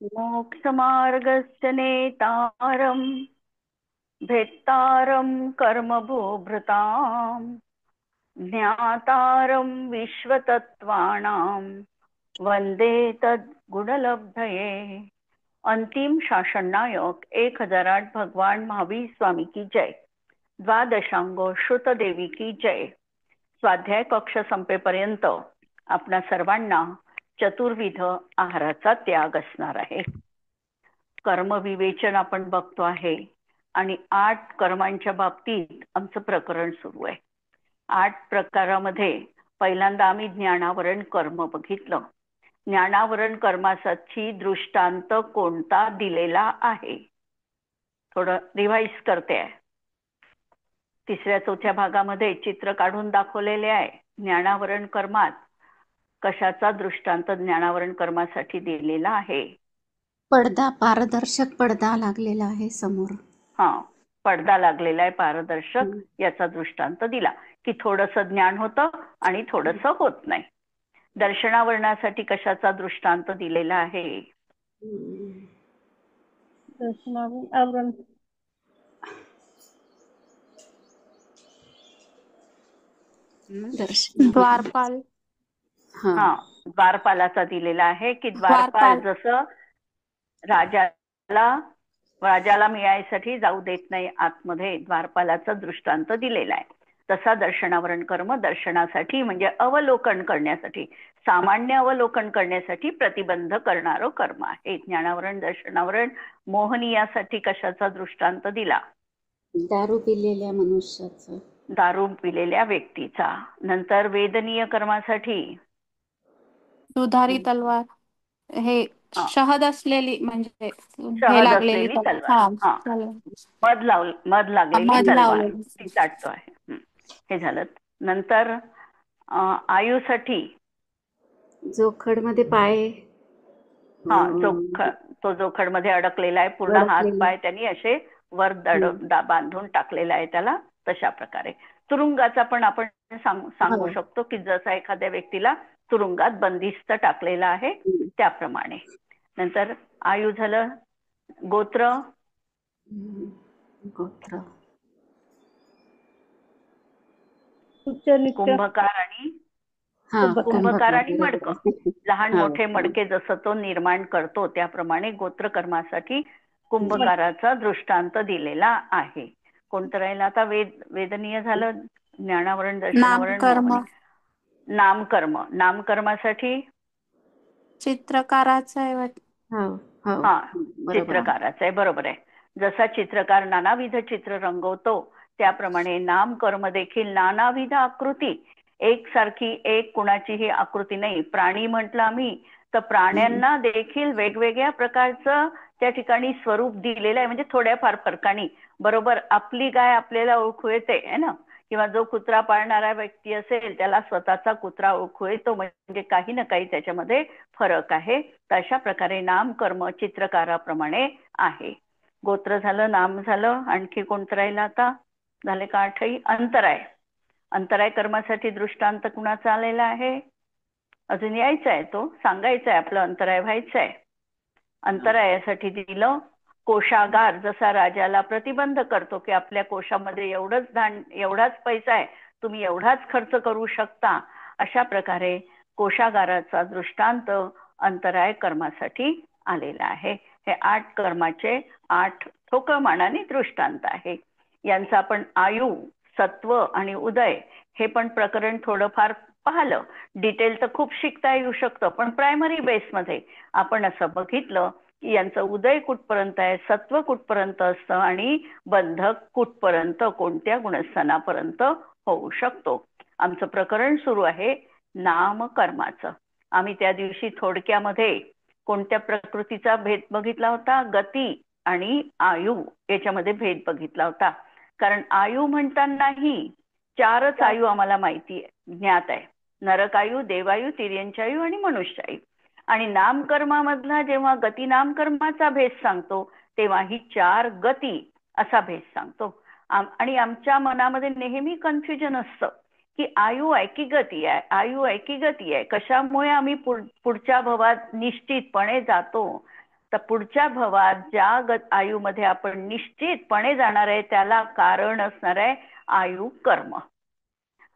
मोक्षमार्गस्य नेतारं भेत्तारं कर्मभोभृतां ज्ञातारं विश्वतत्त्वानां वंदे तद्गुणलब्धये। अंतिम शासन नायक 1008 भगवान महावीर स्वामी की जय। द्वादशांगो श्रुत देवी की जय। स्वाध्याय कक्ष संपेपर्यंत आपणा सर्वांना चतुर्विध आहाराचा त्याग असणार आहे। कर्मविवेचन आपण बघतो आहे आणि 8 कर्मांच्या बाबतीत आमचं प्रकरण सुरू आहे। 8 प्रकारामध्ये पहिल्यांदा आम्ही ज्ञानावरण कर्म बघितलं। ज्ञानावरण कर्मासाठी दृष्टांत कोणता दिलेला आहे, थोडं रिवाइज करते आहे। तिसऱ्या चौथ्या भागामध्ये चित्र काढून दाखवलेले आहे। ज्ञानावरण कर्मात कशाचा दृष्टांत ज्ञानावरण कर्मासाठी दिलेला आहे? पडदा, पारदर्शक पडदा लागलेला आहे समोर। पडदा लागलेला आहे पारदर्शक, याचा दृष्टांत दिला की थोडंसं ज्ञान होतं आणि थोडंसं होत नाही। दर्शनावरणासाठी कशाचा दृष्टांत दिलेला आहे? दर्शनावरण द्वारपाल। द्वारपालाचा दिलेला आहे की द्वारपाल जसं राजाला मिळायसाठी जाऊ देत नाही आतमध्ये, द्वारपालाचा दृष्टांत दिलेला आहे। तसा दर्शनावरण कर्म दर्शनासाठी म्हणजे अवलोकन करण्यासाठी, सामान्य अवलोकन करण्यासाठी प्रतिबंध करणारं कर्म आहे। ज्ञानावरण दर्शनावरण मोहनीयासाठी कशाचा दृष्टांत दिला? दारू पिलेल्या मनुष्याचा, दारू पिलेल्या व्यक्तीचा। नंतर वेदनीय कर्मासाठी दुधारी तलवार, हे शहद असलेली म्हणजे हे शहद लागलेली असलेली तलवार, मध लागलेली तलवार ती चाटतो आहे। हे झालं। नंतर आयुसाठी जोखड मध्ये पाय, तो जोखड मध्ये अडकलेला आहे, पूर्ण हात पाय त्यांनी असे वर बांधून टाकलेला आहे त्याला। तशा प्रकारे तुरुंगाचा पण आपण सांगू शकतो की जसा एखाद्या व्यक्तीला तुरुंगात बंदिस्त टाकलेला आहे त्याप्रमाणे। नंतर आयु झालं। गोत्र कुंभकार आणि मडकं, लहान मोठे मडके जसं तो निर्माण करतो त्याप्रमाणे गोत्रकर्मासाठी कुंभकाराचा दृष्टांत दिलेला आहे। कोणतं राहिलं आता? वेदनीय झालं, ज्ञानावरण दर्शनावरण नामकर्म। नामकर्मासाठी चित्रकाराचा आहे। चित्रकाराचा आहे, बरोबर आहे। जसा चित्रकार नानाविध चित्र रंगवतो त्याप्रमाणे नामकर्म देखील नानाविध आकृती, एकसारखी एक कुणाचीही आकृती नाही। प्राणी म्हटलं आम्ही तर प्राण्यांना देखील वेगवेगळ्या प्रकारचं त्या ठिकाणी स्वरूप दिलेलं आहे, म्हणजे थोड्याफार फरकाने। बरोबर आपली गाय आपल्याला ओळखू येते है ना, किंवा जो कुत्रा पाळणारा व्यक्ती असेल त्याला स्वतःचा कुत्रा ओळखू येतो, म्हणजे काही ना काही त्याच्यामध्ये फरक आहे। तशा प्रकारे नामकर्म चित्रकाराप्रमाणे आहे। गोत्र झालं, नाम झालं, आणखी कोणतं राहिलं आता? झाले का 8? अंतराय। अंतराय कर्मासाठी दृष्टांत कुणाचा आलेला आहे? अजून यायचा आहे, तो सांगायचा आहे, आपलं अंतराय व्हायचं आहे। अंतरायासाठी दिलं कोशागार, जसा राजाला प्रतिबंध करतो की आपल्या कोशामध्ये एवढाच पैसा आहे, तुम्ही एवढाच खर्च करू शकता, अशा प्रकारे कोशागाराचा दृष्टांत अंतराय कर्मासाठी आलेला आहे। हे 8 कर्माचे 8 ठोकळमानाने दृष्टांत आहे। यांचा आपण आयु, सत्व आणि उदय हे पण प्रकरण थोडंफार पाहिलं। डिटेल तर खूप शिकता येऊ शकतं, पण प्रायमरी बेसमध्ये आपण असं बघितलं की यांचं उदय कुठपर्यंत आहे, सत्व कुठपर्यंत असतं आणि बंधक कुठपर्यंत, कोणत्या गुणस्थानापर्यंत होऊ शकतो। आमचं प्रकरण सुरू आहे नामकर्माचं। आम्ही त्या दिवशी थोडक्यामध्ये कोणत्या प्रकृतीचा भेद बघितला होता? गती आणि आयु याच्यामध्ये भेद बघितला होता। कारण आयु म्हणतानाही 4च आयु आम्हाला माहिती आहे, ज्ञात आहे। नरकायु, देवायु, तिर्यंचायु आणि मनुष्यायु। आणि नामकर्मामधला जेव्हा गती नामकर्माचा भेद सांगतो तेव्हा ही 4 गती असा भेद सांगतो। आणि आमच्या मनामध्ये नेहमी कन्फ्युजन असतं की आयु आहे की गती आहे, आयु आहे की गती आहे, कशामुळे आम्ही पुढच्या भवात निश्चितपणे जातो? तर पुढच्या भवात ज्या आयुमध्ये आपण निश्चितपणे जाणार आहे त्याला कारण असणार आहे आयु कर्म.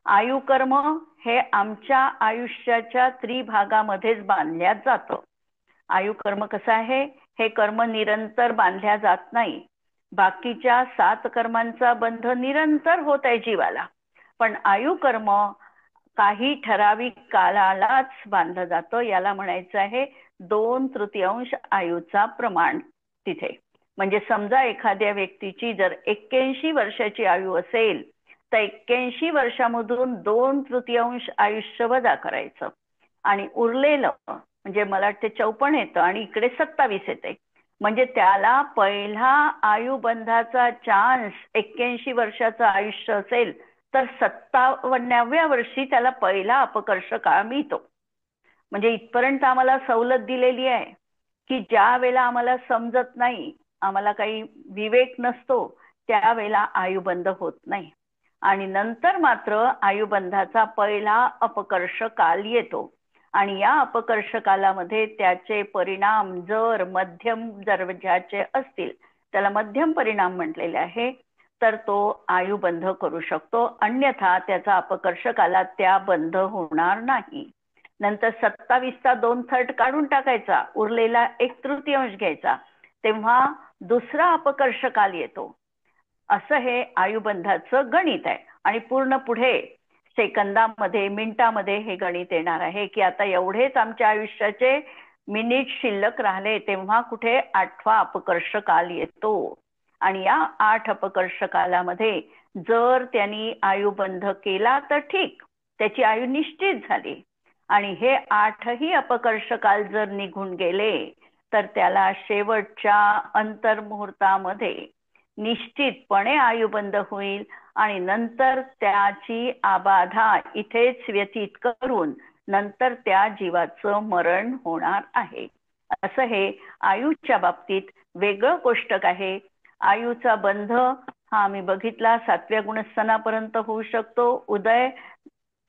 आयु कर्म हे आमच्या आयुष्याच्या त्रिभागामध्येच बांधल्या जातं. आयु कर्म कसं आहे, हे कर्म निरंतर बांधल्या जात नाही. बाकीच्या 7 कर्मांचा बंध निरंतर होत आहे जीवाला, पण आयु कर्म काही ठराविक कालालाच बांधलं जातं. याला म्हणायचं आहे 2/3 आयुचा प्रमाण तिथे. म्हणजे समजा एखाद्या व्यक्तीची जर 81 वर्षाची आयु असेल तर 81 वर्षामधून 2/3 आयुष्य वजा करायचं आणि उरलेलं म्हणजे मला वाटते 54 येतं आणि इकडे 27 येते. म्हणजे त्याला पहिला आयुबंधाचा चान्स 81 वर्षाचं आयुष्य असेल तर 57व्या वर्षी त्याला पहिला अपकर्ष काळ मिळतो. म्हणजे इथपर्यंत आम्हाला सवलत दिलेली आहे की ज्या वेळेला आम्हाला समजत नाही, आम्हाला काही विवेक नसतो, त्यावेळेला आयुबंध होत नाही. आणि नंतर मात्र आयुबंधाचा पहिला अपकर्ष काल येतो आणि या अपकर्ष कालामध्ये त्याचे परिणाम जर मध्यम दर्जाचे असतील, त्याला मध्यम परिणाम म्हटलेले आहे, तर तो आयुबंध करू शकतो. अन्यथा त्याचा अपकर्ष कालात त्या बंध होणार नाही. नंतर 27चा 2/3 काढून टाकायचा, उरलेला 1/3 घ्यायचा, तेव्हा दुसरा अपकर्ष काल येतो. असं हे आयुबंधाचं गणित आहे. आणि पूर्ण पुढे सेकंदामध्ये मिनिटामध्ये हे गणित येणार आहे की आता एवढेच आमच्या आयुष्याचे मिनिट शिल्लक राहिले, तेव्हा कुठे 8वा अपकर्ष काल येतो. आणि या 8 अपकर्ष कालामध्ये जर त्यांनी आयुबंध केला तर ठीक, त्याची आयु निश्चित झाली. आणि हे 8ही अपकर्ष काल जर निघून गेले तर त्याला शेवटच्या अंतर्मुहूर्तामध्ये निश्चितपणे आयुबंध होईल आणि नंतर त्याची आबाधा इथेच व्यतीत करून नंतर त्या जीवाचं मरण होणार आहे. असं हे आयुच्या बाबतीत वेगळं कोष्टक आहे. आयुचा बंध हा आम्ही बघितला 7व्या गुणस्थानापर्यंत होऊ शकतो, उदय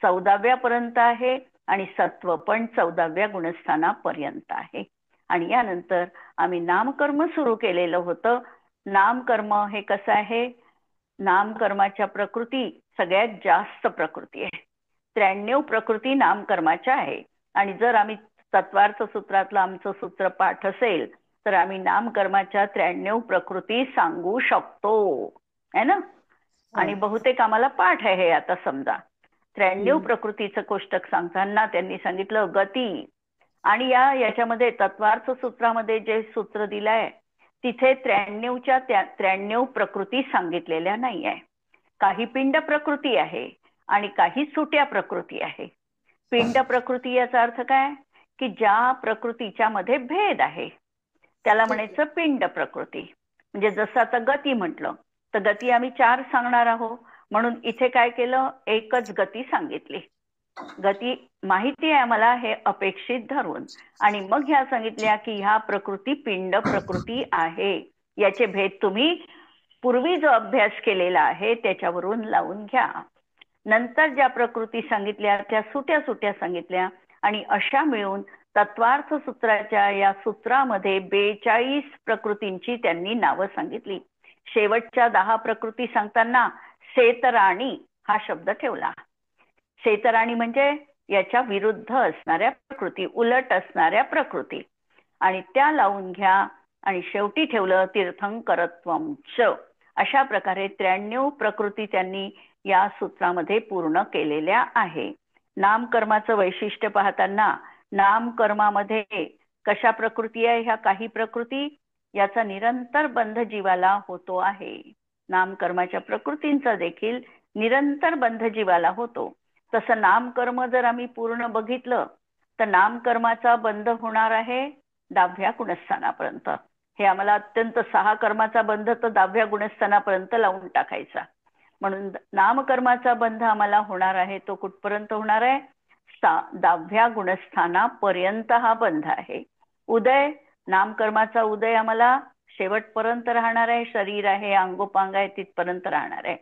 14व्या पर्यंत आहे आणि सत्व पण 14व्या गुणस्थानापर्यंत आहे. आणि यानंतर आम्ही नामकर्म सुरू केलेलं होतं. नामकर्म हे कसं आहे, नामकर्माच्या प्रकृती सगळ्यात जास्त प्रकृती आहे. 93 प्रकृती नामकर्माच्या आहे. आणि जर आम्ही तत्वार्थ सूत्रातलं आमचं सूत्र पाठ असेल तर आम्ही नामकर्माच्या 93 प्रकृती सांगू शकतो, है ना. आणि बहुतेक आम्हाला पाठ आहे हे. आता समजा 93 प्रकृतीचं कोष्टक सांगताना त्यांनी सांगितलं गती. आणि याच्यामध्ये तत्वार्थ सूत्रामध्ये जे सूत्र दिलंय तिथे 93च्या 93 प्रकृती सांगितलेल्या नाही आहे. काही पिंड प्रकृती आहे आणि काही सुट्या प्रकृती आहे. पिंड प्रकृती याचा अर्थ काय की ज्या प्रकृतीच्या मध्ये भेद आहे त्याला म्हणायचं पिंड प्रकृती. म्हणजे जसं आता गती म्हटलं तर गती आम्ही 4 सांगणार आहोत, म्हणून इथे काय केलं, एकच गती सांगितली. गती माहिती आहे आम्हाला हे अपेक्षित धरून, आणि मग ह्या सांगितल्या की ह्या प्रकृती पिंड प्रकृती आहे. याचे भेद तुम्ही पूर्वी जो अभ्यास केलेला आहे त्याच्यावरून लावून घ्या. नंतर ज्या प्रकृती सांगितल्या त्या सुट्या सुट्या सांगितल्या आणि अशा मिळून तत्वार्थ सूत्राच्या या सूत्रामध्ये 42 प्रकृतींची त्यांनी नावं सांगितली. शेवटच्या 10 प्रकृती सांगताना सेतराणी हा शब्द ठेवला. सेतराणी म्हणजे याच्या विरुद्ध असणाऱ्या प्रकृती, उलट असणाऱ्या प्रकृती, आणि त्या लावून घ्या. आणि शेवटी ठेवलं तीर्थंकरत्वम च. अशा प्रकारे 93 प्रकृती त्यांनी या सूत्रामध्ये पूर्ण केलेल्या आहे. नामकर्माचं वैशिष्ट्य पाहताना नामकर्मामध्ये कशा प्रकृती आहे, ह्या काही प्रकृती याचा निरंतर बंध जीवाला होतो आहे. नामकर्माच्या प्रकृतींचा देखील निरंतर बंध जीवाला होतो. तसं नामकर्म जर आम्ही पूर्ण बघितलं तर नामकर्माचा बंध होणार आहे 10व्या गुणस्थानापर्यंत. हे आम्हाला अत्यंत 6 कर्माचा बंध तर 10व्या गुणस्थानापर्यंत लावून टाकायचा. म्हणून नामकर्माचा बंध आम्हाला होणार आहे तो कुठपर्यंत होणार आहे, 10व्या गुणस्थानापर्यंत हा बंध आहे. उदय, नामकर्माचा उदय आम्हाला शेवटपर्यंत राहणार आहे. शरीर आहे, अंगोपांग आहे, तिथपर्यंत राहणार आहे.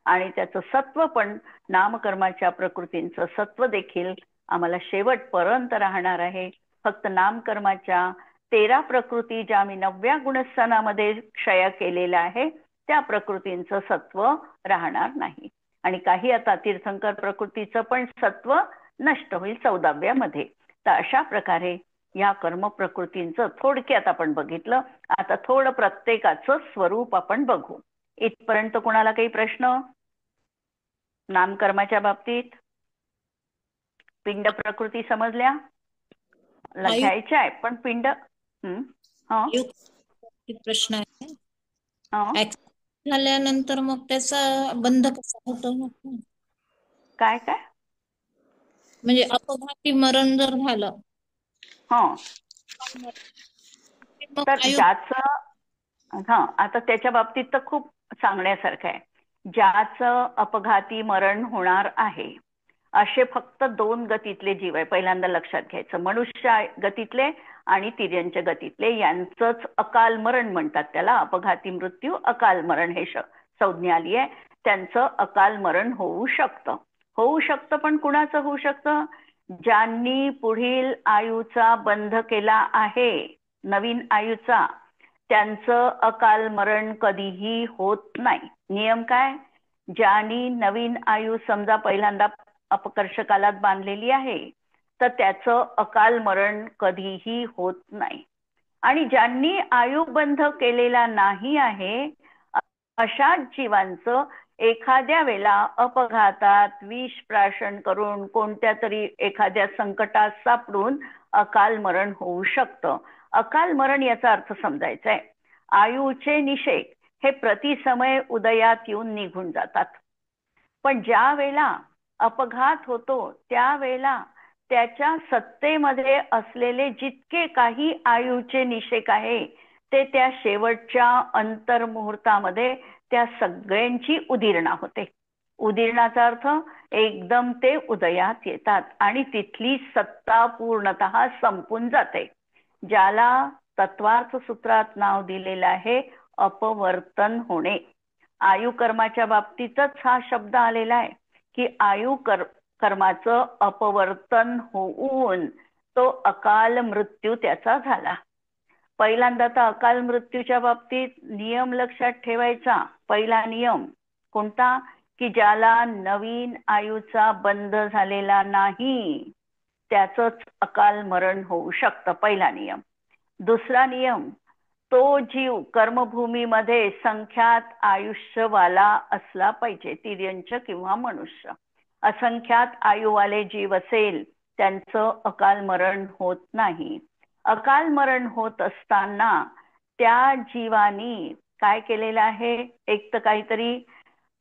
आणि त्याचं सत्व पण नामकर्माच्या प्रकृतींचं सत्व देखील आम्हाला शेवटपर्यंत राहणार आहे. फक्त नामकर्माच्या 13 प्रकृती ज्या मी 9व्या गुणस्थानामध्ये क्षय केलेल्या आहे त्या प्रकृतींचं सत्व राहणार नाही. आणि काही आता तीर्थंकर प्रकृतीचं पण सत्व नष्ट होईल 14व्या मध्ये. तर अशा प्रकारे या कर्म प्रकृतींचं थोडक्यात आपण बघितलं. आता थोडं प्रत्येकाचं स्वरूप आपण बघू. इथपर्यंत कोणाला काही प्रश्न नामकर्माच्या बाबतीत? पिंड प्रकृती समजल्या? घ्यायच्या आहे पण पिंड प्रश्न आहे. झाल्यानंतर मग त्याचा बंध कसा होतो? काय काय म्हणजे अपघाती मरण जर झालं तर ज्याचं आता त्याच्या बाबतीत तर खूप सांगण्यासारखं आहे. ज्याचं अपघाती मरण होणार आहे असे फक्त 2 गतीतले जीव आहे. पहिल्यांदा लक्षात घ्यायचं, मनुष्य गतीतले आणि तिर्यंच्या गतीतले यांचंच अकाल मरण म्हणतात. त्याला अपघाती मृत्यू अकाल मरण हे संज्ञा आली आहे. त्यांचं अकाल मरण होऊ शकतं पण कुणाचं होऊ शकतं? ज्यांनी पुढील आयुचा बंध केला आहे, नवीन आयुचा, त्यांचं अकाल मरण कधीही होत नाही. नियम काय? ज्यांनी नवीन आयु समजा पहिल्यांदा अपकर्ष कालात बांधलेली आहे तर त्याचं अकाल मरण कधीही होत नाही. आणि ज्यांनी आयुबंध केलेला नाही आहे अशा जीवांचं एखाद्या वेळेला अपघातात विष प्राशन करून कोणत्या तरी एखाद्या संकटात सापडून अकाल मरण होऊ शकतं. अकाल मरण याचा अर्थ समजायचा आहे, आयुचे निषेक हे प्रतिसमय उदयात येऊन निघून जातात. पण ज्या वेळेला अपघात होतो त्यावेळेला त्याच्या सत्तेमध्ये असलेले जितके काही आयुचे निषेक आहे ते त्या शेवटच्या अंतर्मुहूर्तामध्ये त्या सगळ्यांची उदीरणा होते. उदीरणाचा अर्थ एकदम ते उदयात येतात आणि तिथली सत्ता पूर्णतः संपून जाते. ज्याला तत्वार्थ सूत्रात नाव दिलेलं आहे अपवर्तन होणे. आयु कर्माच्या बाबतीतच हा शब्द आलेला आहे की आयु कर्माचं अपवर्तन होऊन तो अकाल मृत्यू त्याचा झाला. पहिल्यांदा तर अकाल मृत्यूच्या बाबतीत नियम लक्षात ठेवायचा. पहिला नियम कोणता? की ज्याला नवीन आयुचा बंध झालेला नाही त्याचंच अकाल मरण होऊ शकतं. पहिला नियम. दुसरा नियम, तो जीव कर्मभूमीमध्ये संख्यात आयुष्यवाला असला पाहिजे, तिर्यंच किंवा मनुष्य. असंख्यात आयुवाले जीव असेल त्यांचं अकाल मरण होत नाही. अकाल मरण होत असताना त्या जीवानी काय केलेलं आहे? एक तर काहीतरी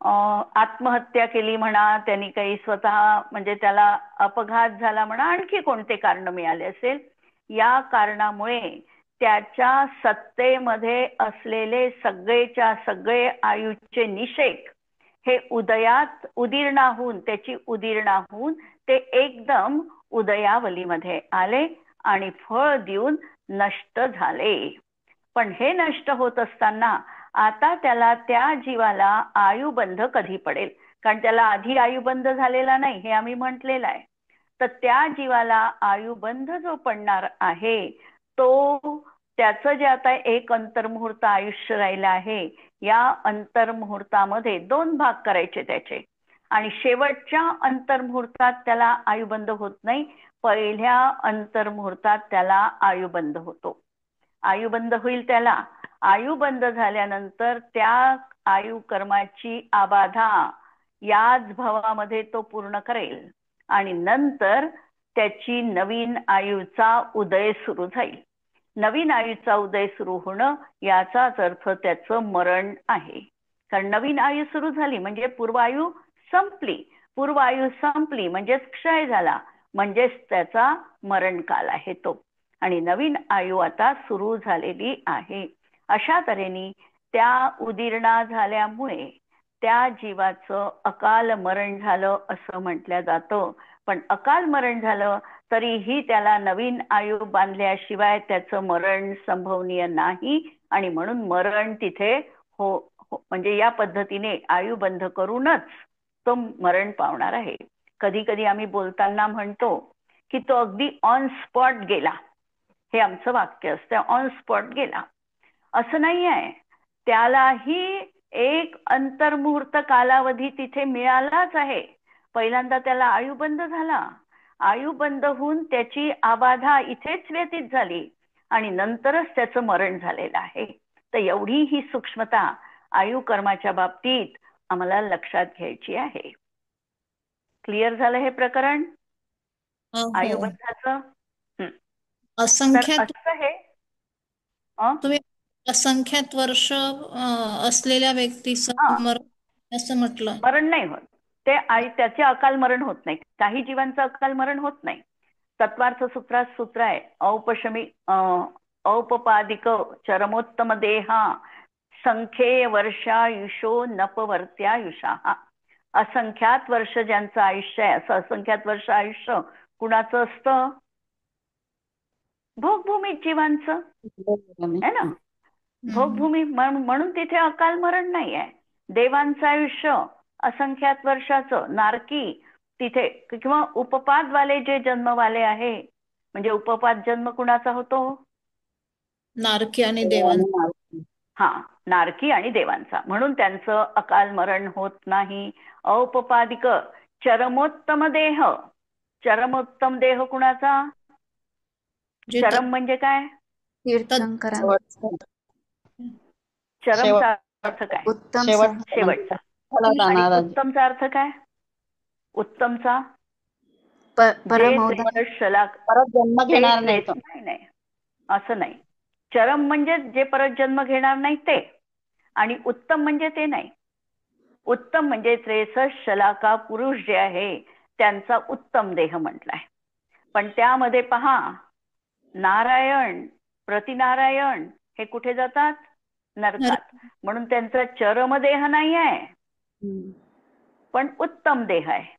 आत्महत्या केली म्हणा, त्यांनी काही स्वतः म्हणजे त्याला अपघात झाला म्हणा, आणखी कोणते कारण मिळाले असेल. या कारणामुळे त्याच्या सत्तेमध्ये असलेले सगळेच्या सगळे आयुचे निषेक हे उदयात उदीर्णा होऊन त्याची उदीर्णा होऊन ते एकदम उदयावलीमध्ये आले आणि फळ देऊन नष्ट झाले. पण हे नष्ट होत असताना आता त्याला त्या जीवाला आयुबंध कधी पडेल? कारण त्याला आधी आयुबंध झालेला नाही हे आम्ही म्हटलेलं आहे. तर त्या जीवाला आयुबंध जो पडणार आहे तो त्याचं जे आता एक अंतर्मुहूर्त आयुष्य राहिलं आहे या अंतर्मुहूर्तामध्ये 2 भाग करायचे त्याचे. आणि शेवटच्या अंतर्मुहूर्तात त्याला आयुबंध होत नाही, पहिल्या अंतर्मुहूर्तात त्याला आयुबंध होतो. आयुबंध होईल त्याला. आयुबंध झाल्यानंतर त्या आयु कर्माची आबाधा याच भावामध्ये तो पूर्ण करेल आणि नंतर त्याची नवीन आयुचा उदय सुरू जाईल. नवीन आयुचा उदय सुरू होणं याचाच अर्थ त्याचं मरण आहे. कारण नवीन आयु सुरू झाली म्हणजे पूर्वायु संपली. पूर्वायु संपली म्हणजेच क्षय झाला, म्हणजेच त्याचा मरणकाल आहे तो. आणि नवीन आयु आता सुरू झालेली आहे. अशा तऱ्हेने त्या उदीर्णा झाल्यामुळे त्या जीवाचं अकाल मरण झालं असं म्हटलं जातं. पण अकाल मरण झालं तरीही त्याला नवीन आयु बांधल्याशिवाय त्याचं मरण संभवनीय नाही आणि म्हणून मरण तिथे म्हणजे या पद्धतीने आयुबंध करूनच तो मरण पावणार आहे. कधी कधी आम्ही बोलताना म्हणतो की तो अगदी ऑन स्पॉट गेला. हे आमचं वाक्य असतं. ऑन स्पॉट गेला असं नाही आहे. त्यालाही एक अंतर्मुहूर्त कालावधी तिथे मिळालाच आहे. पहिल्यांदा त्याला आयुबंध झाला, आयुबंध होऊन त्याची आबाधा इथेच व्यतीत झाली आणि नंतरच त्याचं मरण झालेलं आहे. तर एवढी ही सूक्ष्मता आयु कर्माच्या बाबतीत आम्हाला लक्षात घ्यायची आहे. क्लिअर झालं हे प्रकरण हो. आयुबंधाचं? तर असंख्यात असं हे तुम्ही असंख्यात वर्ष असलेल्या व्यक्तीचं मरण असं म्हटलं. मरण नाही होत ते, त्याचे अकाल मरण होत नाही. काही जीवांचं अकाल मरण होत नाही. तत्वार्थ सूत्रात सूत्र आहे, औपशमी औपपादिक चरमोत्तम देहा संख्येय वर्षायुषो नपवर्त्यायुषा. असंख्यात वर्ष ज्यांचं आयुष्य आहे, असं असंख्यात वर्ष आयुष्य कुणाचं असतं? भोगभूमी जीवांचं आहे ना. भोगभूमी म्हणून तिथे अकाल मरण नाही आहे. देवांचं आयुष्य असंख्यात वर्षाचं, नारकी तिथे किंवा उपपादवाले जे जन्मवाले आहे, म्हणजे उपपाद जन्म कुणाचा होतो? नारकी आणि देवांचा. हा, नारकी आणि देवांचा. म्हणून त्यांचं अकाल मरण होत नाही. औपपादिक चरमोत्तम देह, चरमोत्तम देह कुणाचा? चरम म्हणजे काय? तीर्थंकरांचा चरमचा अर्थ काय? उत्तम शेवटचा. आणि उत्तमचा अर्थ काय? उत्तमचा परमोदय परत जन्म घेणार नाही तो. नाही, असं नाही. चरम म्हणजे जे परत जन्म घेणार नाही ते, आणि उत्तम म्हणजे ते नाही. उत्तम म्हणजे 63 शलाका पुरुष जे आहे त्यांचा उत्तम देह म्हटलाय. पण त्यामध्ये पहा, नारायण प्रतिनारायण हे कुठे जातात? नरकात. म्हणून त्यांचा चरमदेह नाही आहे, पण उत्तम देह आहे.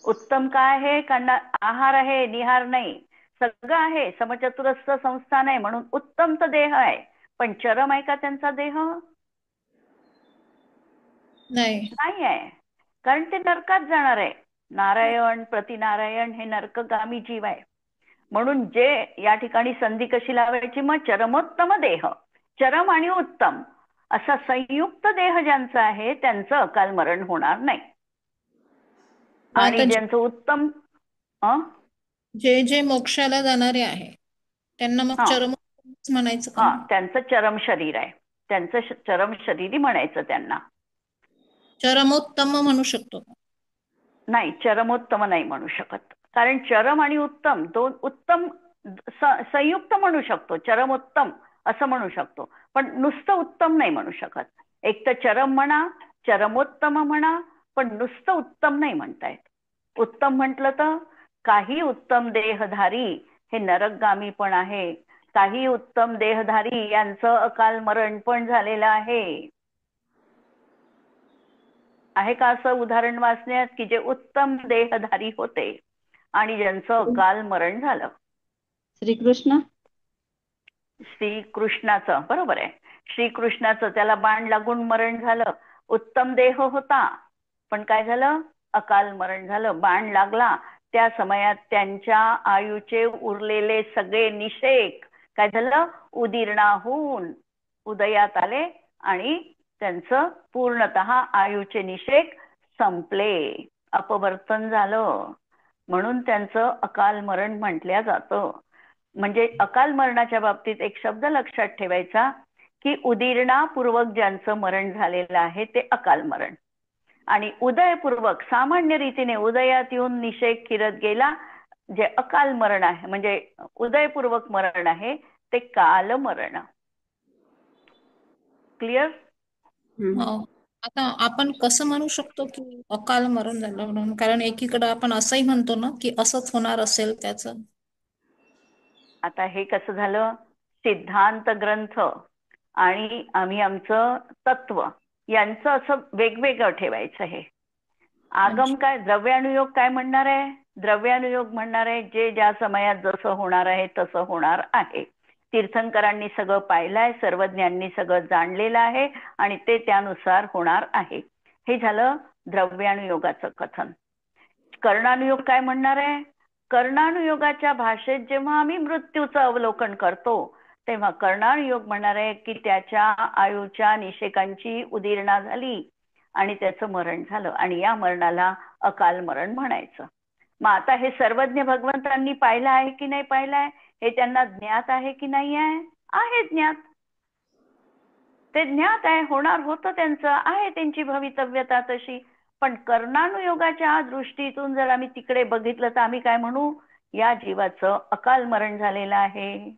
उत्तम काय आहे? कारण आहार आहे, निहार नाही, सगळं आहे, समचतुरस्थ संस्थान आहे, म्हणून उत्तमचा देह आहे. पण चरम आहे का त्यांचा देह? नाही आहे, कारण ते नरकात जाणार आहे. नारायण प्रतिनारायण हे नरकगामी जीव आहे. म्हणून जे या ठिकाणी संधी कशी लावायची? मग चरमोत्तम देह, चरम आणि उत्तम असा संयुक्त देह ज्यांचा आहे त्यांचं अकाल मरण होणार नाही. आणि ज्यांचं उत्तम जे जे मोक्षाला जाणारे आहे त्यांना मग चरम म्हणायचं का? त्यांचं चरम शरीर आहे, त्यांचं चरम शरीरी म्हणायचं त्यांना. चरमोत्तम म्हणू शकतो? नाही, चरमोत्तम नाही म्हणू शकत. कारण चरम आणि उत्तम दोन, उत्तम संयुक्त म्हणू शकतो, चरमोत्तम असं म्हणू शकतो, पण नुसतं उत्तम नाही म्हणू शकत. एक तर चरम म्हणा, चरमोत्तम म्हणा, पण नुसतं उत्तम नाही म्हणतायत. उत्तम म्हटलं तर काही उत्तम देहधारी हे नरकगामी पण आहे, काही उत्तम देहधारी यांचं अकाल मरण पण झालेलं आहे. का असं उदाहरण वाचण्यात की जे उत्तम देहधारी होते आणि ज्यांचं अकाल मरण झालं? श्रीकृष्णाचं, बरोबर आहे, श्रीकृष्णाचं त्याला बाण लागून मरण झालं. उत्तम देह होता, पण काय झालं? अकाल मरण झालं. बाण लागला त्या समयात त्यांच्या आयुचे उरलेले सगळे निषेक काय झालं? उदीर्णाहून उदयात आले आणि त्यांचं पूर्णतः आयुचे निषेक संपले, अपवर्तन झालं. म्हणून त्यांचं अकाल मरण म्हटल्या जातं. म्हणजे अकाल मरणाच्या बाबतीत एक शब्द लक्षात ठेवायचा की उदीर्णापूर्वक ज्यांचं मरण झालेलं आहे ते अकाल मरण, आणि उदयपूर्वक सामान्य रीतीने उदयात येऊन निषेक किरत गेला जे अकाल मरण आहे, म्हणजे उदयपूर्वक मरण आहे ते काल मरण. क्लिअर? आता आपण कसं म्हणू शकतो की अकाल मरण झालं म्हणून? कारण एकीकडे आपण असंही म्हणतो ना की असंच होणार असेल त्याचं. आता हे कसं झालं? सिद्धांत ग्रंथ आणि आम्ही आमचं तत्व यांचं असं वेगवेगळं ठेवायचं. हे आगम काय, द्रव्यानुयोग काय म्हणणार आहे? द्रव्यानुयोग म्हणणार आहे जे ज्या समयात जसं होणार आहे तसं होणार आहे. तीर्थंकरांनी सगळं पाहिलंय, सर्वज्ञांनी सगळं जाणलेलं आहे आणि ते त्यानुसार होणार आहे. हे झालं द्रव्यानुयोगाचं कथन. कर्णानुयोग काय म्हणणार आहे? कर्णानुयोगाच्या भाषेत जेव्हा आम्ही मृत्यूचं अवलोकन करतो तेव्हा कर्णानुयोग म्हणणार आहे की त्याच्या आयुच्या निषेकांची उदीरणा झाली आणि त्याचं मरण झालं आणि या मरणाला अकाल मरण म्हणायचं. मग आता हे सर्वज्ञ भगवंतांनी पाहिलं आहे की नाही पाहिलं आहे, हे त्यांना ज्ञात आहे की नाही आहे? आहे ज्ञात. ते ज्ञात आहे, होणार होतं त्यांचं, आहे त्यांची भवितव्यता तशी. पण कर्णानुयोगाच्या दृष्टीतून जर आम्ही तिकडे बघितलं तर आम्ही काय म्हणू? या जीवाचं अकाल मरण झालेलं आहे.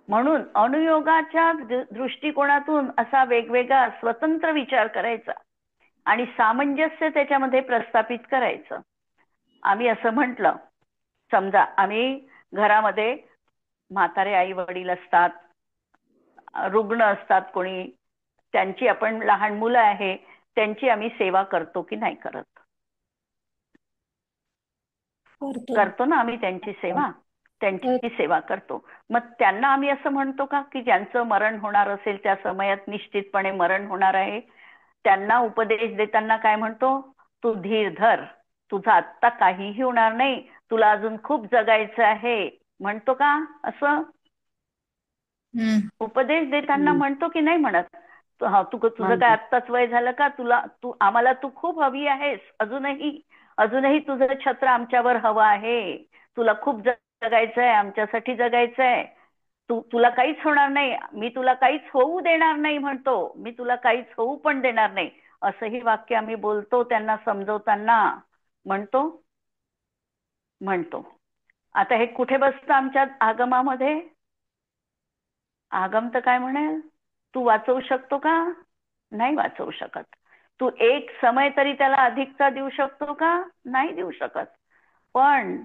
म्हणून अनुयोगाच्या दृष्टिकोनातून असा वेगवेगळा स्वतंत्र विचार करायचा आणि सामंजस्य त्याच्यामध्ये प्रस्थापित करायचं. आम्ही असं म्हटलं, समजा आम्ही घरामध्ये म्हातारे आई वडील असतात, रुग्ण असतात कोणी, त्यांची आपण लहान मुलं आहे त्यांची आम्ही सेवा करतो की नाही करत? करतो ना आम्ही त्यांची सेवा, त्यांची सेवा करतो. मग त्यांना आम्ही असं म्हणतो का की ज्यांचं मरण होणार असेल त्या समयात निश्चितपणे मरण होणार आहे, त्यांना उपदेश देताना काय म्हणतो? तू धीर धर, तुझं आत्ता काहीही होणार नाही, तुला अजून खूप जगायचं आहे, म्हणतो का असं? उपदेश देताना म्हणतो की नाही म्हणत? तुझं काय आत्ताच वय झालं का? आम्हाला तू खूप हवी आहेस, अजूनही तुझं छत्र आमच्यावर हवं आहे, तुला खूप जगायचंय, आमच्यासाठी जगायचंय, तुला काहीच होणार नाही, मी तुला काहीच होऊ देणार नाही म्हणतो, मी तुला काहीच होऊ पण देणार नाही, असंही वाक्य आम्ही बोलतो त्यांना समजवताना. म्हणतो. आता हे कुठे बसतं आमच्या आगमामध्ये? आगम तर काय म्हणेल? तू वाचवू शकतो का? नाही वाचवू शकत. तू एक समय तरी त्याला अधिकचा देऊ शकतो का? नाही देऊ शकत. पण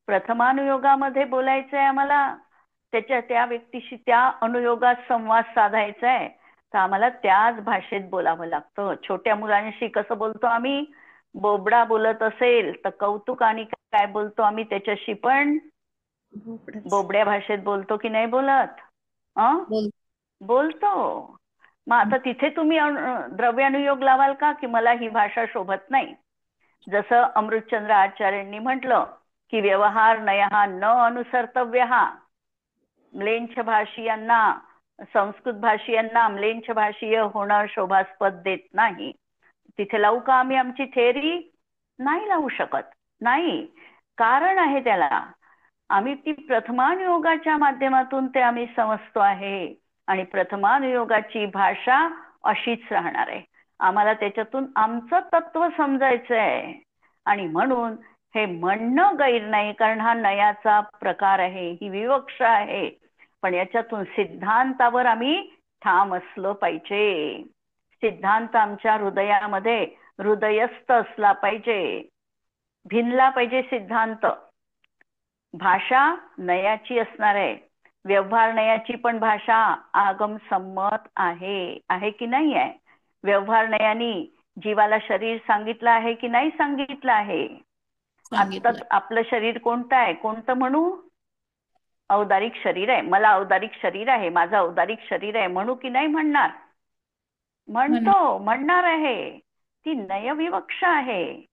प्रथमानुयोगामध्ये बोलायचंय आम्हाला, त्या व्यक्तीशी त्या अनुयोगात संवाद साधायचा आहे, तर आम्हाला त्याच भाषेत बोलावं लागतं. छोट्या मुलांशी कसं बोलतो आम्ही? बोबडा बोलत असेल तर कौतुक आणि काय बोलतो आम्ही त्याच्याशी पण? बोबड्या भाषेत बोलतो की नाही बोलत? बोलतो. मग आता तिथे तुम्ही द्रव्यानुयोग लावाल का की मला ही भाषा शोभत नाही? जसं अमृतचंद्र आचार्यांनी म्हटलं की व्यवहार नयहा न अनुसर्तव्य, म्लेंछ भाषीयांना, संस्कृत भाषीयांना म्लेंछ भाषीय होणं शोभास्पद देत नाही. तिथे लावू का आम्ही आमची थेअरी? नाही लावू शकत. नाही, कारण आहे त्याला. आम्ही ती प्रथमानुयोगाच्या माध्यमातून ते आम्ही समजतो आहे आणि प्रथमानुयोगाची भाषा अशीच राहणार आहे. आम्हाला त्याच्यातून आमचं तत्व समजायचं आहे आणि म्हणून हे म्हणणं गैर नाही, कारण हा नयाचा प्रकार आहे, ही विवक्षा आहे. पण याच्यातून सिद्धांतावर आम्ही ठाम असलं पाहिजे. सिद्धांत आमच्या हृदयामध्ये हृदयस्थ असला पाहिजे, भिनला पाहिजे सिद्धांत. भाषा नयाची असणार आहे, व्यवहार नयाची पण भाषा आगम संमत आहे की नाही आहे? व्यवहार नयानी जीवाला शरीर सांगितलं आहे की नाही सांगितलं आहे? आत्ताच आपलं शरीर कोणतं आहे? कोणतं म्हणू? औदारिक शरीर आहे. मला औदारिक शरीर आहे, माझं औदारिक शरीर आहे म्हणू की नाही म्हणणार? म्हणतो, म्हणणार आहे. ती नयविवक्षा आहे,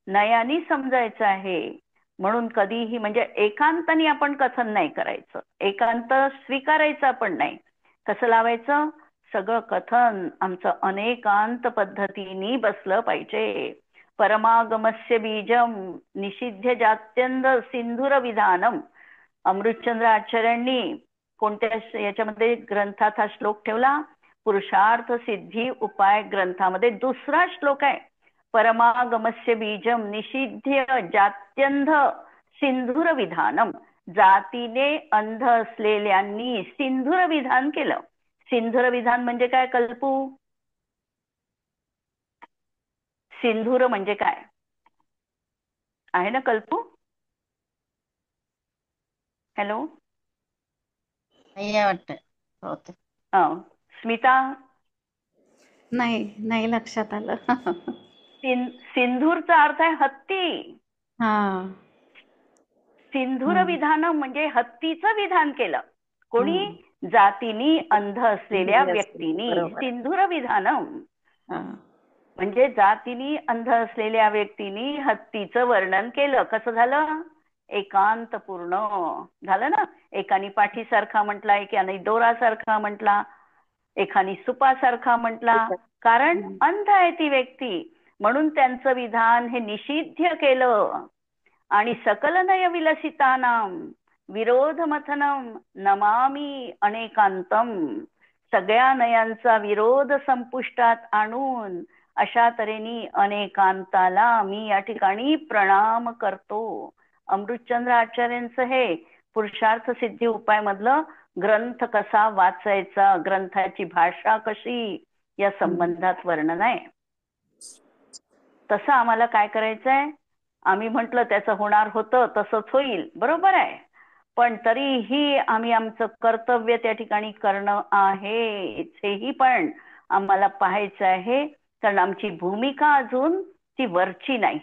नयानी समजायचं आहे. म्हणून कधीही म्हणजे एकांताने आपण कथन नाही करायचं, एकांत स्वीकारायचं पण नाही. कसं लावायचं? सगळं कथन आमचं अनेकांत पद्धतीने बसलं पाहिजे. परमागमस्य बीजम निषिध्य जात्यंद सिंधुर विधानम. अमृतचंद्र आचार्यांनी कोणत्या याच्यामध्ये ग्रंथात हा श्लोक ठेवला? पुरुषार्थ सिद्धी उपाय ग्रंथामध्ये दुसरा श्लोक आहे. परमागमस्य बीजम निषिध्य जात्यंध सिंधुर विधानम. जातीने अंध असलेल्यांनी सिंधुर विधान केलं. सिंधुर विधान म्हणजे काय कल्पू? सिंधुर म्हणजे काय आहे ना कल्पू? हॅलो, वाटत स्मिता? नाही लक्षात आलं. सिंधूरचा अर्थ आहे हत्ती. हा, सिंधुर विधान म्हणजे हत्तीचं विधान केलं. कोणी? जातीनी अंध असलेल्या व्यक्तींनी. सिंधुर विधानम म्हणजे जातीनी अंध असलेल्या व्यक्तींनी हत्तीचं वर्णन केलं. कसं झालं? एकांत पूर्ण झालं ना. एकानी पाठीसारखा म्हटला, एकाने दोरासारखा म्हटला, एकानी सुपासारखा म्हटला. कारण अंध आहे ती व्यक्ती, म्हणून त्यांचं विधान हे निषिद्ध केलं. आणि सकल नय विलसितानाम विरोधमथनम नमामी अनेकांतम. सगळ्या नयांचा विरोध संपुष्टात आणून अशा तऱ्हेने अनेकांताला मी या ठिकाणी प्रणाम करतो. अमृतचंद्र आचार्यांचं हे पुरुषार्थ सिद्धी उपाय मधलं ग्रंथ कसा वाचायचा, ग्रंथाची भाषा कशी, या संबंधात वर्णन आहे. तसं आम्हाला काय करायचंय, आम्ही म्हटलं त्याचं होणार होतं तसंच होईल, बरोबर आहे, पण तरीही आम्ही आमचं कर्तव्य त्या ठिकाणी करणं आहे हेही पण आम्हाला पाहायचं आहे. कारण आमची भूमिका अजून ती वरची नाही.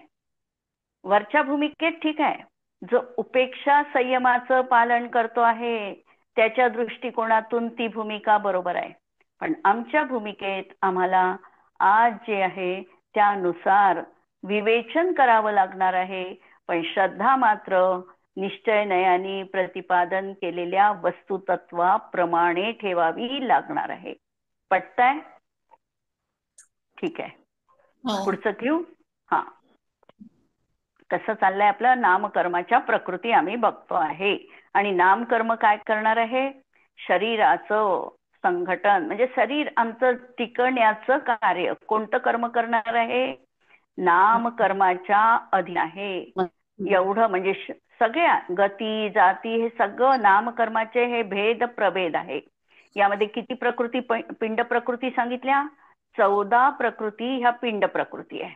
वरच्या भूमिकेत ठीक आहे, जो उपेक्षा संयमाचं पालन करतो आहे त्याच्या दृष्टिकोनातून ती भूमिका बरोबर आहे. पण आमच्या भूमिकेत आम्हाला आज जे आहे त्यानुसार विवेचन करावं लागणार आहे. पण श्रद्धा मात्र निश्चय नयाने प्रतिपादन केलेल्या वस्तुतत्वाप्रमाणे ठेवावी लागणार आहे. पटतंय? ठीक आहे, पुढचं घेऊ. हा, कसं चाललंय आपलं नामकर्माच्या प्रकृती आम्ही बघतो आहे. आणि नामकर्म काय करणार आहे, शरीराचं संघटन म्हणजे शरीर आमचं टिकण्याचं कार्य. कोणतं कर्म करणार आहे, नामकर्माच्या अधीन आहे. एवढं म्हणजे सगळ्या गती जाती हे सगळं नामकर्माचे हे भेद प्रभेद आहे. यामध्ये किती प्रकृती, पिंड प्रकृती सांगितल्या, 14 प्रकृती ह्या पिंड प्रकृती आहे.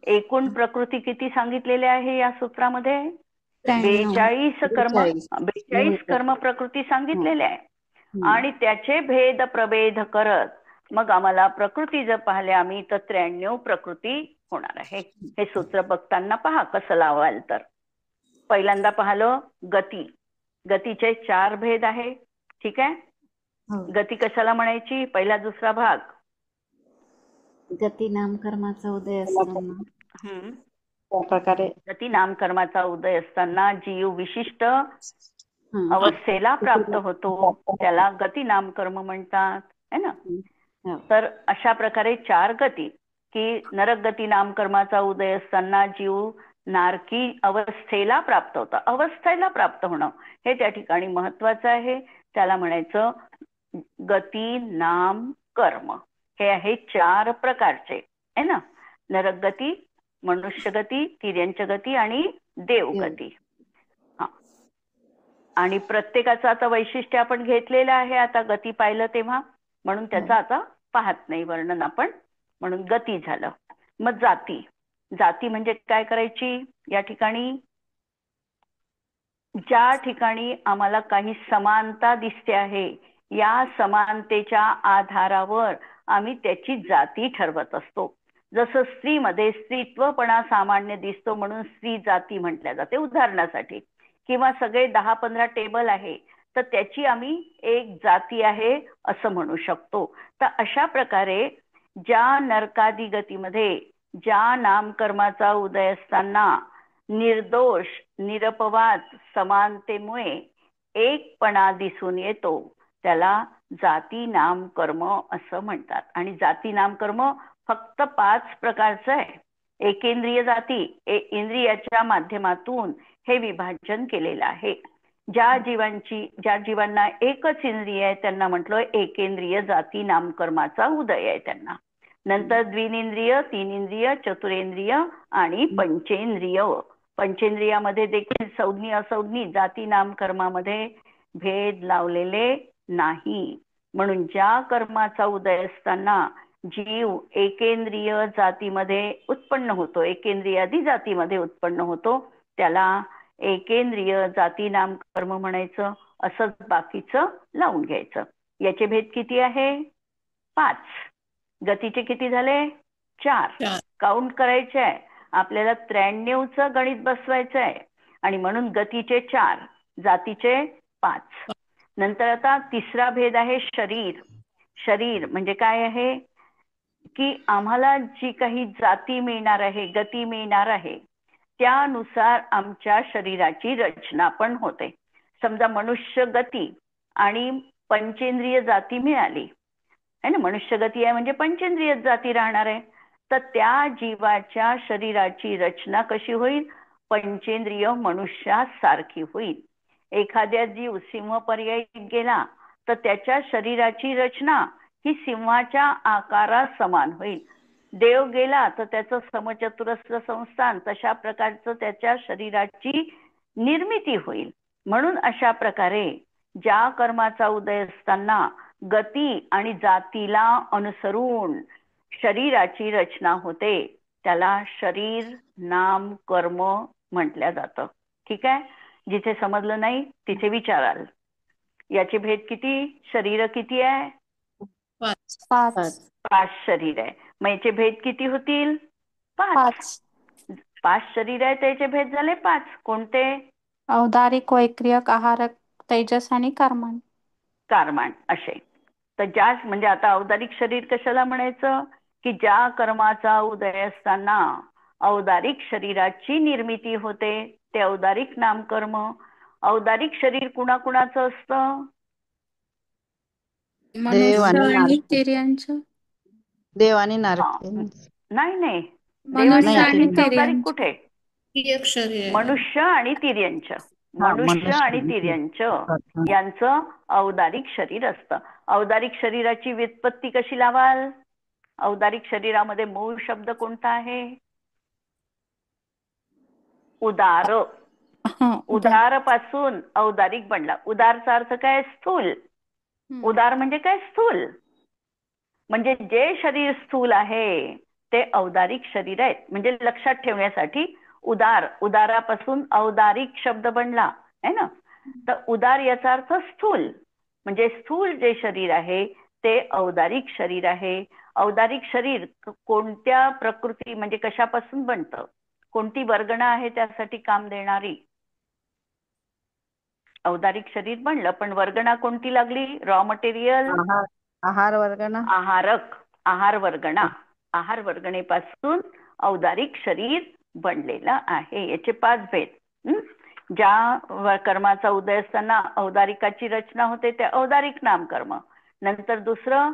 एकूण प्रकृती किती सांगितलेल्या आहे या सूत्रामध्ये, 42 कर्म प्रकृती सांगितलेल्या आहे. आणि त्याचे भेद प्रभेद करत मग आम्हाला प्रकृती जर पाहिल्या आम्ही तर 93 प्रकृती होणार आहे. हे सूत्र बघताना पहा कसं लावाल तर. पहिल्यांदा पाहिलं गती, गतीचे 4 भेद आहे. ठीक आहे, गती कशाला म्हणायची, पहिला दुसरा भाग. गती नामकर्माचा उदय असताना, प्रकारे गती नामकर्माचा उदय असताना जीव विशिष्ट अवस्थेला प्राप्त होतो, त्याला गती नामकर्म म्हणतात है ना. तर अशा प्रकारे 4 गती, की नरक गती नामकर्माचा उदय असताना जीव नारकी अवस्थेला प्राप्त होतं. अवस्थेला प्राप्त होणं हे त्या ठिकाणी महत्वाचं आहे. त्याला म्हणायचं गती नाम कर्म. हे आहे 4 प्रकारचे है ना, नरक गती, मनुष्य गती, तिर्यंच गती आणि देवगती. हा, आणि प्रत्येकाचं आता वैशिष्ट्य आपण घेतलेलं आहे आता गती पाहिलं तेव्हा, म्हणून त्याचं आता पाहत नाही वर्णन आपण. म्हणून गती झालं. मग जाती, जाती म्हणजे काय करायची, या ठिकाणी ज्या ठिकाणी आम्हाला काही समानता दिसते आहे या समानतेच्या आधारावर आम्ही त्याची जाती ठरवत असतो. जसं स्त्रीमध्ये स्त्रीत्वपणा सामान्य दिसतो म्हणून स्त्री जाती म्हटल्या जाते उदाहरणासाठी. किंवा सगळे 10-15 टेबल आहे तर त्याची आम्ही एक जाती आहे असं म्हणू शकतो. तर अशा प्रकारे ज्या नरकादी गतीमध्ये ज्या नामकर्माचा उदय असताना निर्दोष निरपवाद समानतेमुळे एकपणा दिसून येतो त्याला जाती नामकर्म असं म्हणतात. आणि जाती नामकर्म फक्त 5 प्रकारचं आहे. एकेंद्रिय जाती, इंद्रियाच्या माध्यमातून हे विभाजन केलेलं आहे. ज्या जीवांना एकच इंद्रिय आहे त्यांना म्हटलं एकेंद्रिय जाती नामकर्माचा उदय आहे त्यांना. नंतर द्विनेंद्रिय, 3 इंद्रिय, चतुरेंद्रिय आणि पंचेंद्रिय. पंचेंद्रियामध्ये देखील संज्ञी असंज्ञी जाती नामकर्मामध्ये भेद लावलेले नाही. म्हणून ज्या कर्माचा उदय असताना जीव एकेंद्रिय जातीमध्ये उत्पन्न होतो, एकेंद्रियादी जातीमध्ये उत्पन्न होतो, त्याला एकेंद्रिय जाती नामकर्म म्हणायचं. असंच बाकीचं लावून घ्यायचं. याचे भेद किती आहे, 5. गतीचे किती झाले, 4. काउंट करायचे आहे आपल्याला. 93चं गणित बसवायचं आहे आणि म्हणून गतीचे 4, जातीचे 5. नंतर आता तिसरा भेद आहे शरीर. शरीर म्हणजे काय आहे की आम्हाला जी काही जाती मिळणार आहे, गती मिळणार आहे त्यानुसार आमच्या शरीराची रचना पण होते. समजा मनुष्य गती आणि पंचेंद्रिय जाती मिळाली है ना, मनुष्य गती आहे म्हणजे पंचेंद्रिय जाती राहणार आहे, तर त्या जीवाच्या शरीराची रचना कशी होईल? पंचेंद्रिय मनुष्यासारखी होईल. एखाद्या जीव सिंह पर्यायी गेला तर त्याच्या शरीराची रचना ही सिंहाच्या आकारा समान होईल. देव गेला तर त्याचं समचतुरस्र संस्थान तशा प्रकारचं त्याच्या शरीराची निर्मिती होईल. म्हणून अशा प्रकारे ज्या कर्माचा उदय असताना गती आणि जातीला अनुसरून शरीराची रचना होते त्याला शरीर नाम कर्म म्हटलं जातं. ठीक आहे, जिथे समजलं नाही तिथे विचाराल. याचे भेद किती? शरीर किती आहे? 5. 5. 5 शरीर आहे. मग याचे भेद किती होतील? 5. 5. 5 शरीर आहे त्याचे भेद झाले 5. कोणते? औदारिक, वैक्रियक, आहारक, तेजस आणि कर्मण. कारमाण असे. तर ज्या म्हणजे आता औदारिक शरीर कशाला म्हणायचं? की ज्या कर्माचा उदय असताना औदारिक शरीराची निर्मिती होते ते औदारिक नामकर्म. औदारिक शरीर कुणाकुणाचं असतं? देव मनुष्य आणि आणि नारद. तिर्यांचं. देव आणि हा. नारद. नाही नाही, देव आणि मनुष्य नाही, आणि नारदींचं औदारिक तिर्यांचं. कुठे? एक शरीर आहे. मनुष्य आणि तिर्यंच. मनुष्य आणि तिर्यंच यांचं औदारिक शरीर असतं. औदारिक शरीराची व्युत्पत्ती कशी लावाल? औदारिक शरीरामध्ये मूळ शब्द कोणता आहे? उदार. उदार. उदार पासून औदारिक बनला. उदारचा अर्थ काय? स्थूल. उदार म्हणजे काय? स्थूल. म्हणजे जे शरीर स्थूल आहे ते औदारिक शरीर आहेत. म्हणजे लक्षात ठेवण्यासाठी उदार, उदारापासून औदारिक शब्द बनला है ना. तर उदार याचा अर्थ स्थूल. म्हणजे स्थूल जे शरीर आहे ते औदारिक शरीर आहे. औदारिक शरीर कोणत्या प्रकृती म्हणजे कशापासून बनतं? कोणती वर्गणा आहे त्यासाठी काम देणारी? औदारिक शरीर बनलं पण वर्गणा कोणती लागली? रॉ मटेरियल आहार वर्गणा. आहारक. आहार वर्गणा. आहार वर्गणेपासून औदारिक शरीर बनलेलं आहे. याचे 5 भेद. ज्या कर्माचा उदय असताना औदारिकाची रचना होते ते औदारिक नामकर्म. नंतर दुसरं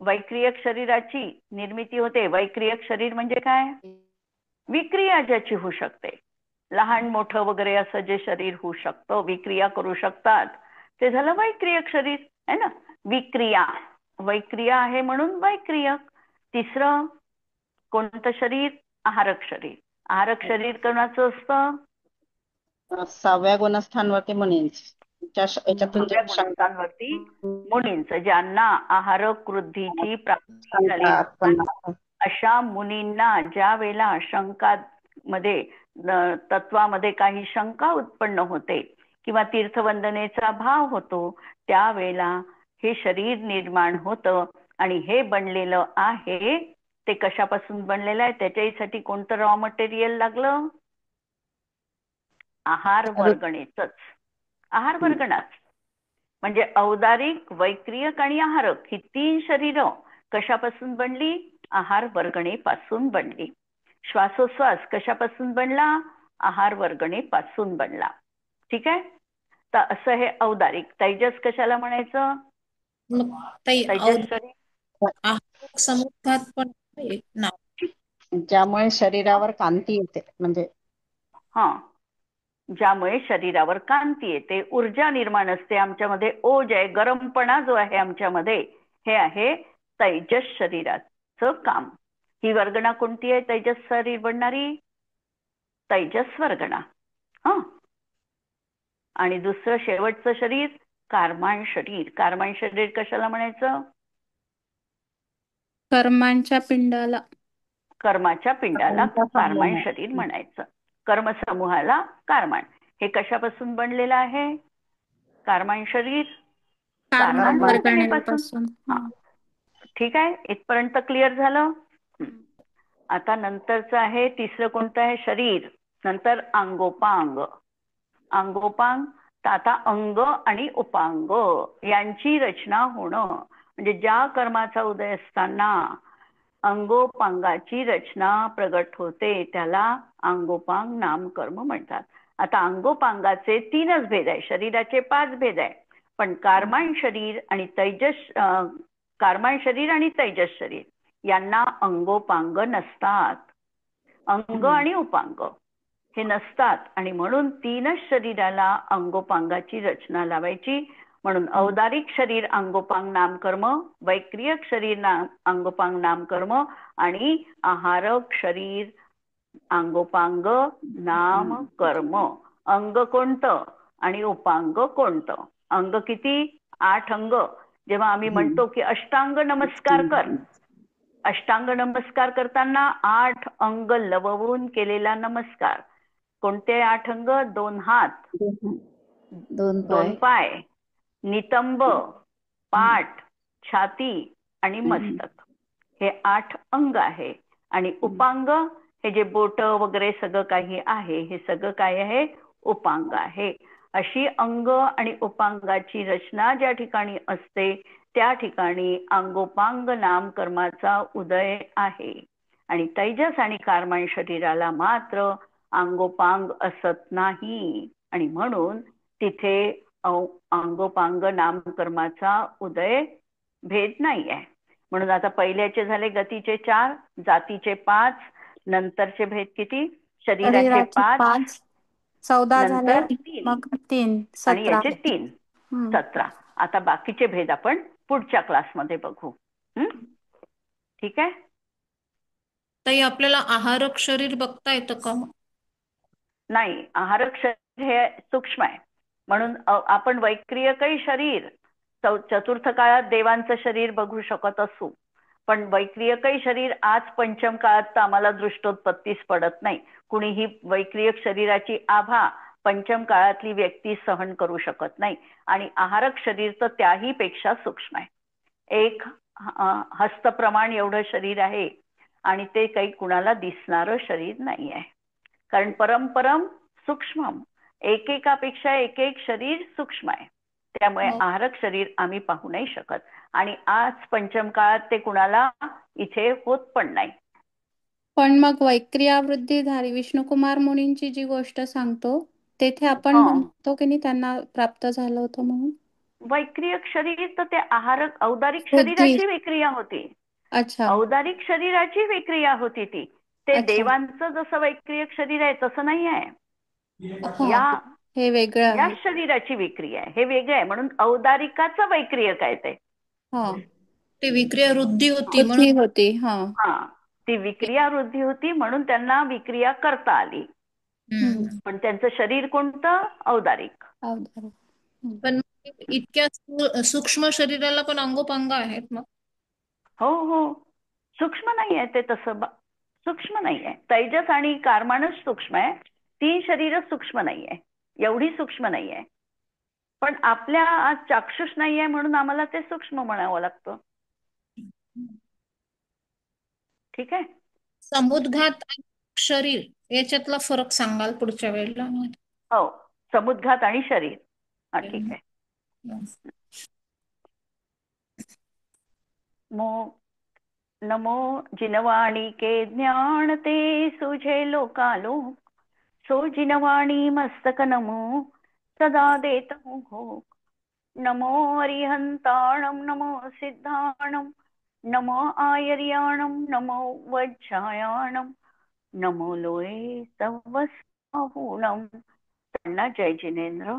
वैक्रियक शरीराची निर्मिती होते. वैक्रियक शरीर म्हणजे काय? विक्रिया ज्याची होऊ शकते. लहान मोठं वगैरे असं जे शरीर होऊ शकतं, विक्रिया करू शकतात, ते झालं वैक्रियक शरीर है ना. विक्रिया, वैक्रिया आहे म्हणून वैक्रियक. तिसरं कोणतं शरीर? आहारक शरीर. आहारक शरीर कोणाचं असतं? 6व्या गुणस्थानवरती मुनींच. याच्यातून जे 6व्या गुणस्थानवरती मुनींचं, ज्यांना आहारक वृद्धीची प्राप्ती झाली अशा मुनींना ज्या वेळेला शंकामध्ये तत्वामध्ये काही शंका उत्पन्न होते किंवा तीर्थवंदनेचा भाव होतो त्यावेळेला हे शरीर निर्माण होतं. आणि हे बनलेलं आहे ते कशापासून बनलेलं आहे? त्याच्यासाठी कोणतं रॉ मटेरियल लागलं? आहार वर्गणेचंच. आहार वर्गणाच. म्हणजे औदारिक, वैक्रियक आणि आहारक ही 3 शरीरं कशापासून बनली? आहार वर्गणेपासून बनली. श्वासोश्वास कशापासून बनला? आहार वर्गणेपासून बनला. ठीक आहे. तर असं हे औदारिक. तेजस कशाला म्हणायचं? मग ताई तेजस शरीर आहार समुद्धात पण एक नाव. ज्यामुळे शरीरावर कांती येते. म्हणजे ज्यामुळे शरीरावर कांती येते, ऊर्जा निर्माण असते आमच्यामध्ये. ओज आहे, गरमपणा जो आहे आमच्यामध्ये, हे आहे तेजस शरीराचं काम. ही वर्गणा कोणती आहे तेजस शरीर बनणारी? तेजस वर्गणा. आणि दुसरं शेवटचं शरीर कारमाण शरीर. कारमाण शरीर कशाला म्हणायचं? कर्मांच्या पिंडाला. कर्माच्या पिंडाला कारमाण शरीर म्हणायचं. कर्मसमूहाला कारमाण. हे कशापासून बनलेलं आहे? कारमाण शरीर कारमाण वर्गणेपासून. ठीक आहे, इथपर्यंत क्लिअर झालं. आता नंतरचं आहे तिसरं कोणतं आहे? शरीर. नंतर अंगोपांग. अंगोपांग तर आता अंग आणि उपांग यांची रचना होणं. म्हणजे ज्या कर्माचा उदय असताना अंगोपांगाची रचना प्रगट होते, त्याला अंगोपांग नामकर्म म्हणतात. आता अंगोपांगाचे 3च भेद आहे, शरीराचे 5 भेद आहे, पण कारमान शरीर आणि तेजस शरीर यांना अंगोपांग नसतात. अंग आणि उपांग हे नसतात, आणि म्हणून 3च शरीराला अंगोपांगाची रचना लावायची. म्हणून औदारिक शरीर अंगोपांग नामकर्म, वैक्रियक शरीर अंगोपांग नामकर्म आणि आहारक शरीर अंगोपांग नामकर्म. अंग कोणतं आणि उपांग कोणतं? अंग किती? 8 अंग. जेव्हा आम्ही म्हणतो की अष्टांग नमस्कार कर, अष्टांग नमस्कार करताना 8 अंग लवून केलेला नमस्कार. कोणते 8 अंग? 2 हात, 2 पाय, नितंब, पाठ, छाती आणि मस्तक, हे 8 अंग आहे. आणि उपांग हे जे बोट वगैरे सगळं काही आहे, हे सगळं काय आहे? उपांग आहे. अशी अंग आणि उपांगाची रचना ज्या ठिकाणी असते त्या ठिकाणी अंगोपांग नामकर्माचा उदय आहे. आणि तेजस आणि कारमान शरीराला मात्र अंगोपांग असत नाही, आणि म्हणून तिथे अंगोपांग नामकर्माचा उदय भेद नाही आहे. म्हणून आता पहिल्याचे झाले गतीचे 4, जातीचे 5, नंतरचे भेद किती? शरीराचे 5, 14 झाले, नंतर 3 मग 3 आणि 17. याचे 3 17. आता बाकीचे भेद आपण पुढच्या क्लासमध्ये बघू. ठीक आहे. ताई, आपल्याला आहारक शरीर बघता येतं का मग? नाही, आहारक शरीर हे सूक्ष्म आहे, म्हणून आपण वैक्रियकही शरीर चतुर्थ काळात देवांचं शरीर बघू शकत असू, पण वैक्रियकही शरीर आज पंचम काळात तर आम्हाला दृष्टोत्पत्तीस पडत नाही. कुणीही वैक्रियक शरीराची आभा पंचम काळातली व्यक्ती सहन करू शकत नाही. आणि आहारक शरीर तर त्याही पेक्षा सूक्ष्म आहे. एक हस्तप्रमाण एवढं शरीर आहे, आणि ते काही कुणाला दिसणारं शरीर नाही आहे. कारण परम सूक्ष्म, एकेकापेक्षा एक शरीर सूक्ष्म आहे. त्यामुळे आहारक शरीर आम्ही पाहू नाही शकत, आणि आज पंचम काळात ते कुणाला इथे होत पण नाही. पण मग वैक्रियावृत्तीधारी विष्णुकुमार मुनींची जी गोष्ट सांगतो तेथे आपण म्हणतो की नाही त्यांना प्राप्त झालं होतं म्हणून. वैक्रियक शरीर तर ते आहारक औदारिक बुद्धी. शरीराची विक्रिया होती. अच्छा. औदारिक शरीराची विक्रिया होती ती. ते देवांचं जसं वैक्रियक शरीर आहे तसं नाही आहे. हे वेगळं या आहे. शरीराची विक्रिया आहे, हे वेगळं आहे. म्हणून औदारिकाचं वैक्रियक आहे ते. ते विक्रिया वृद्धी होती बुद्धी म्हणून. होती. ती विक्रिया वृद्धी होती म्हणून त्यांना विक्रिया करता आली. पण त्यांचं शरीर कोणतं? औदारिक. पण इतक्या सूक्ष्म शरीराला पण अंगोपांग आहेत मग? हो, सूक्ष्म नाही आहे ते, तसं सूक्ष्म नाही आहे. तेजस आणि कारमानच सूक्ष्म आहे, 3 शरीर सूक्ष्म नाही आहे, एवढी सूक्ष्म नाही आहे. पण आपल्या आज चाक्षुष नाही आहे म्हणून आम्हाला ते सूक्ष्म म्हणावं लागतं. ठीक आहे. समुद्घात आणि शरीर याच्यातला फरक सांगाल पुढच्या वेळेला? हो, समुद्घात आणि शरीर. ठीक आहे. नमो जिनवाणी के ज्ञान ते सुझे लोकालोक, सो जिनवाणी मस्तक नमो सदा देत हो. नमो अरिहंताणम, नमो सिद्धाणम, नमो आयर्याणम, नमो वज्रायाणम, नमो लोये सवस्हूणम. जय जिनेंद्र.